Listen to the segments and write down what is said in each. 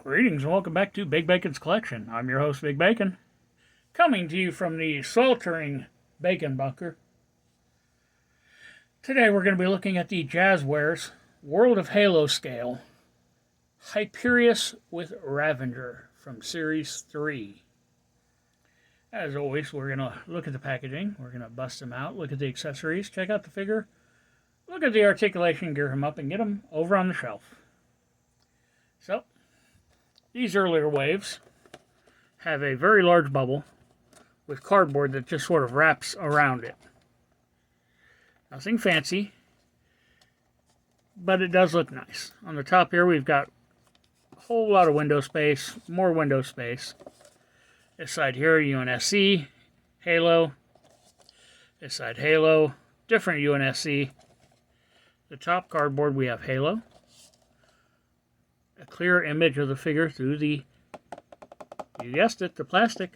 Greetings and welcome back to Big Bacon's Collection. I'm your host, Big Bacon, coming to you from the sweltering bacon bunker. Today we're going to be looking at the Jazzwares World of Halo scale, Hyperius with Ravager from Series 3. As always, we're going to look at the packaging, we're going to bust them out, look at the accessories, check out the figure, look at the articulation, gear him up, and get him over on the shelf. So, these earlier waves have a very large bubble with cardboard that just sort of wraps around it. Nothing fancy, but it does look nice. On the top here we've got a whole lot of window space, more window space. This side here, UNSC, Halo. This side, Halo, different UNSC. The top cardboard we have Halo. A clear image of the figure through the, you guessed it, the plastic.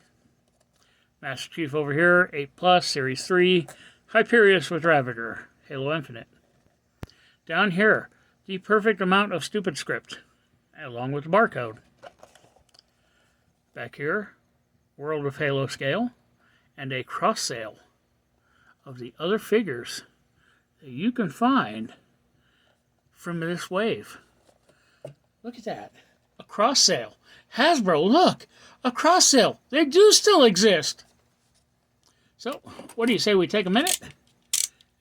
Master Chief over here, 8+, Series 3, Hyperius with Ravager, Halo Infinite. Down here, the perfect amount of stupid script, along with the barcode. Back here, World of Halo scale, and a cross sale of the other figures that you can find from this wave. Look at that. A cross sale. Hasbro, look! A cross sale. They do still exist. So, what do you say we take a minute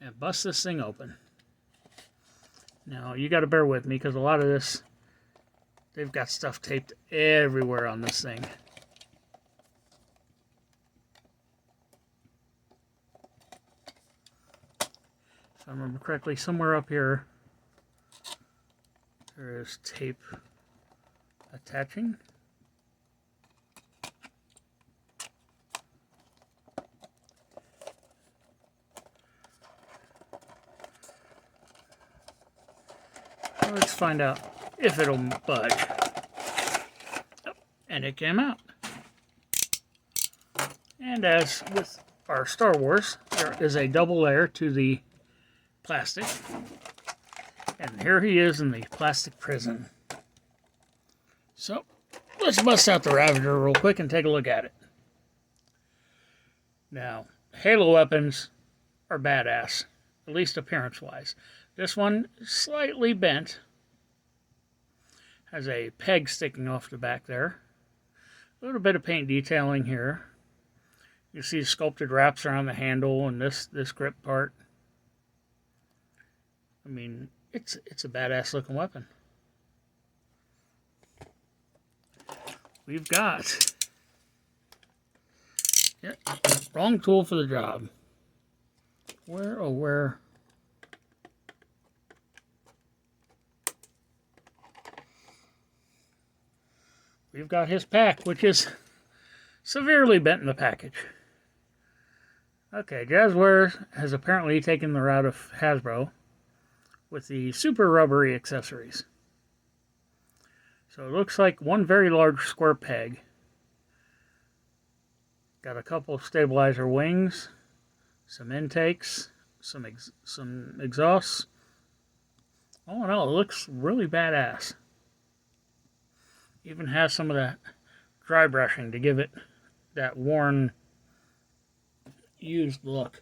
and bust this thing open? Now, you got to bear with me because a lot of this, they've got stuff taped everywhere on this thing. If I remember correctly, somewhere up here, there is tape attaching. Let's find out if it'll budge. Oh, and it came out. And as with our Star Wars, there is a double layer to the plastic. And here he is in the plastic prison. So, let's bust out the Ravager real quick and take a look at it. Now, Halo weapons are badass, at least appearance-wise. This one, slightly bent. Has a peg sticking off the back there. A little bit of paint detailing here. You see sculpted wraps around the handle and this grip part. I mean, it's a badass looking weapon. We've got, yeah, wrong tool for the job. Where, oh where? We've got his pack, which is severely bent in the package. Okay, Jazzwares has apparently taken the route of Hasbro with the super rubbery accessories. So it looks like one very large square peg. Got a couple of stabilizer wings, some intakes, some exhausts. All in all, it looks really badass. Even has some of that dry brushing to give it that worn, used look.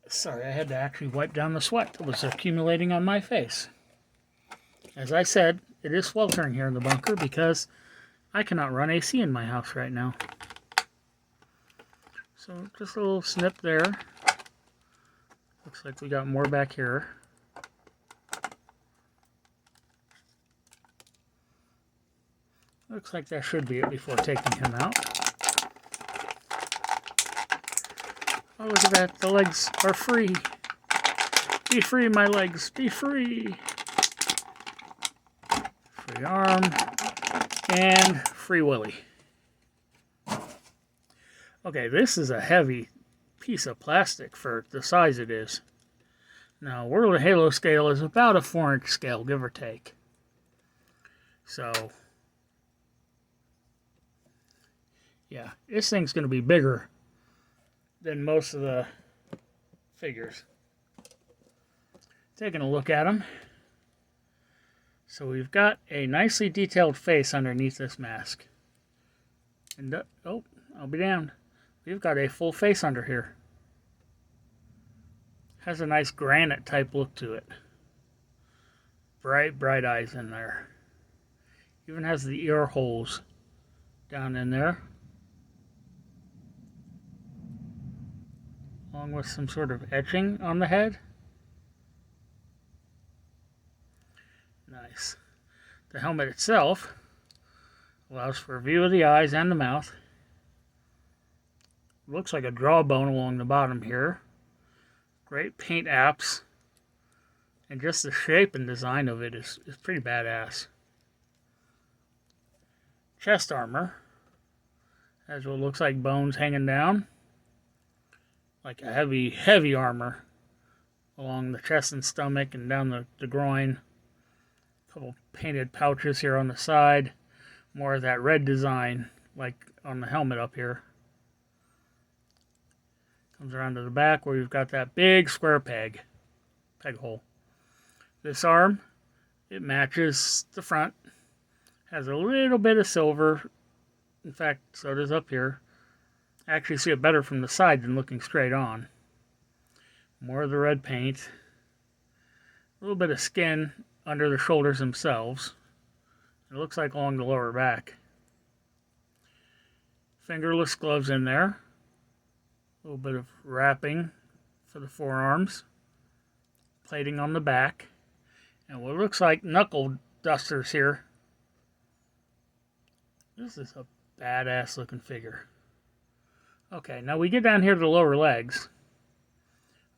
Sorry, I had to actually wipe down the sweat that was accumulating on my face. As I said, it is sweltering here in the bunker because I cannot run AC in my house right now. So just a little snip there. Looks like we got more back here. Looks like that should be it before taking him out. Oh, look at that. The legs are free. Be free, my legs. Be free. Free arm. And free willy. Okay, this is a heavy piece of plastic for the size it is. Now, World of Halo scale is about a 4-inch scale, give or take. So, yeah, this thing's going to be bigger than most of the figures. Taking a look at them. So we've got a nicely detailed face underneath this mask. And oh, I'll be damned. We've got a full face under here. Has a nice granite type look to it. Bright, bright eyes in there. Even has the ear holes down in there. Along with some sort of etching on the head. Nice. The helmet itself allows for a view of the eyes and the mouth. Looks like a jawbone along the bottom here. Great paint apps. And just the shape and design of it is pretty badass. Chest armor has what looks like bones hanging down. Like a heavy, heavy armor along the chest and stomach and down the groin. A couple painted pouches here on the side. More of that red design like on the helmet up here. Comes around to the back where you've got that big square peg hole. This arm, it matches the front. Has a little bit of silver. In fact, so does up here. I actually see it better from the side than looking straight on. More of the red paint. A little bit of skin under the shoulders themselves. It looks like along the lower back. Fingerless gloves in there. A little bit of wrapping for the forearms. Plating on the back. And what looks like knuckle dusters here. This is a badass looking figure. Okay, now we get down here to the lower legs.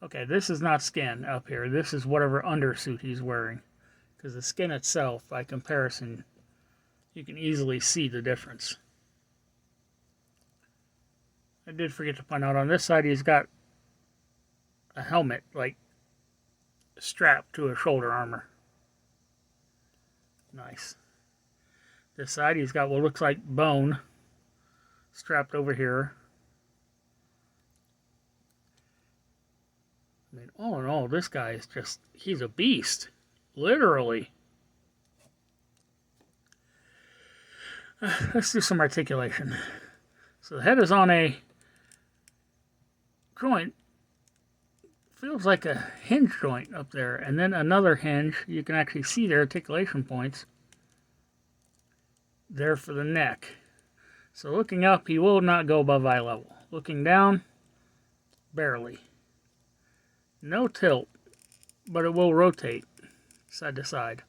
Okay, this is not skin up here. This is whatever undersuit he's wearing. Because the skin itself, by comparison, you can easily see the difference. I did forget to point out on this side he's got a helmet, like strapped to a shoulder armor. Nice. This side he's got what looks like bone strapped over here. I mean, all in all, this guy is just, he's a beast. Literally. Let's do some articulation. So the head is on a joint. Feels like a hinge joint up there. And then another hinge. You can actually see the articulation points there for the neck. So looking up, he will not go above eye level. Looking down, barely. No tilt, but it will rotate side to side.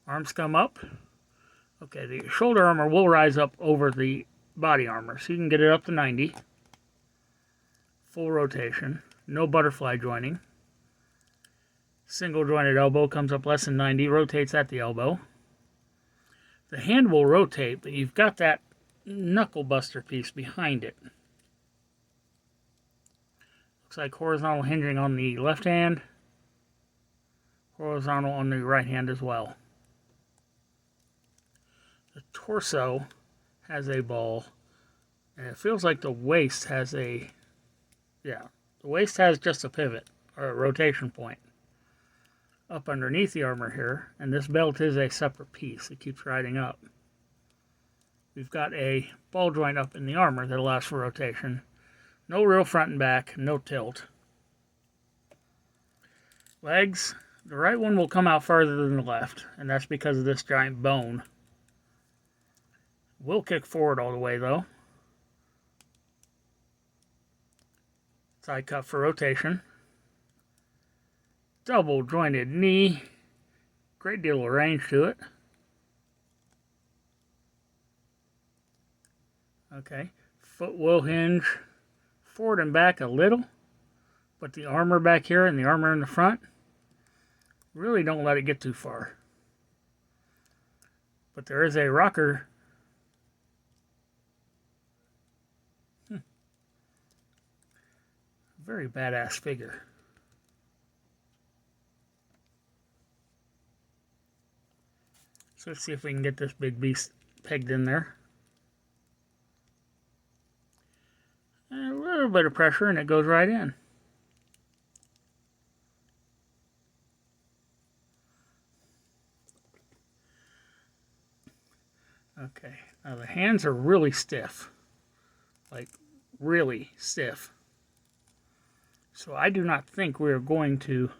Arms come up. Okay, the shoulder armor will rise up over the body armor, so you can get it up to 90. Full rotation. No butterfly joining. Single jointed elbow comes up less than 90, rotates at the elbow. The hand will rotate, but you've got that knuckle buster piece behind it. Looks like horizontal hinging on the left hand. Horizontal on the right hand as well. The torso has a ball. And it feels like the waist has a... Yeah, the waist has just a pivot, or a rotation point. Up underneath the armor here. And this belt is a separate piece. It keeps riding up. We've got a ball joint up in the armor that allows for rotation. No real front and back, no tilt. Legs, the right one will come out farther than the left, and that's because of this giant bone. Will kick forward all the way though. Side cut for rotation. Double jointed knee. Great deal of range to it. Okay, foot will hinge forward and back a little, but the armor back here and the armor in the front really don't let it get too far. But there is a rocker. Very badass figure. So let's see if we can get this big beast pegged in there. And a little bit of pressure and it goes right in. Okay, now the hands are really stiff. Like, really stiff. So I do not think we're going to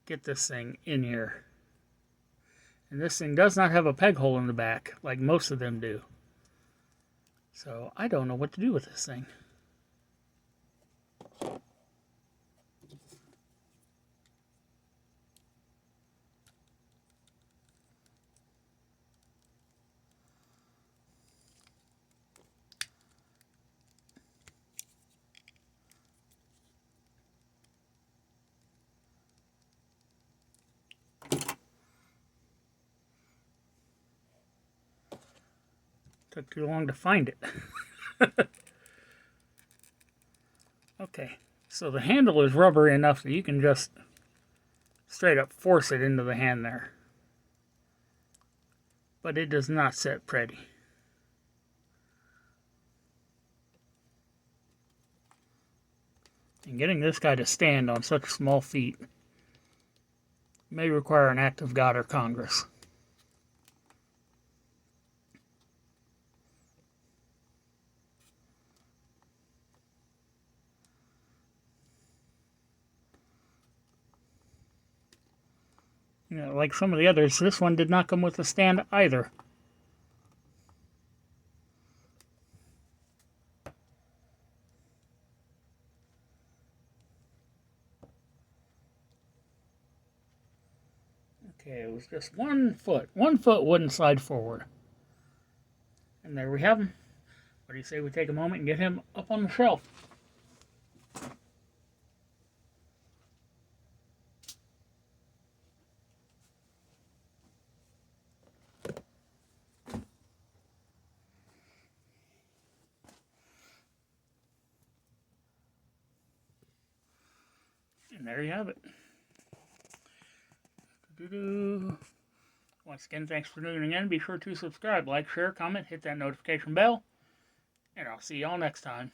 get this thing in here. And this thing does not have a peg hole in the back, like most of them do. So I don't know what to do with this thing. Took too long to find it. Okay, so the handle is rubbery enough that you can just straight up force it into the hand there. But it does not sit pretty. And getting this guy to stand on such small feet may require an act of God or Congress. You know, like some of the others, this one did not come with a stand either. Okay, it was just 1 foot. 1 foot wouldn't slide forward. And there we have him. What do you say we take a moment and get him up on the shelf? And there you have it. Once again, thanks for tuning in. Be sure to subscribe, like, share, comment, hit that notification bell, and I'll see y'all next time.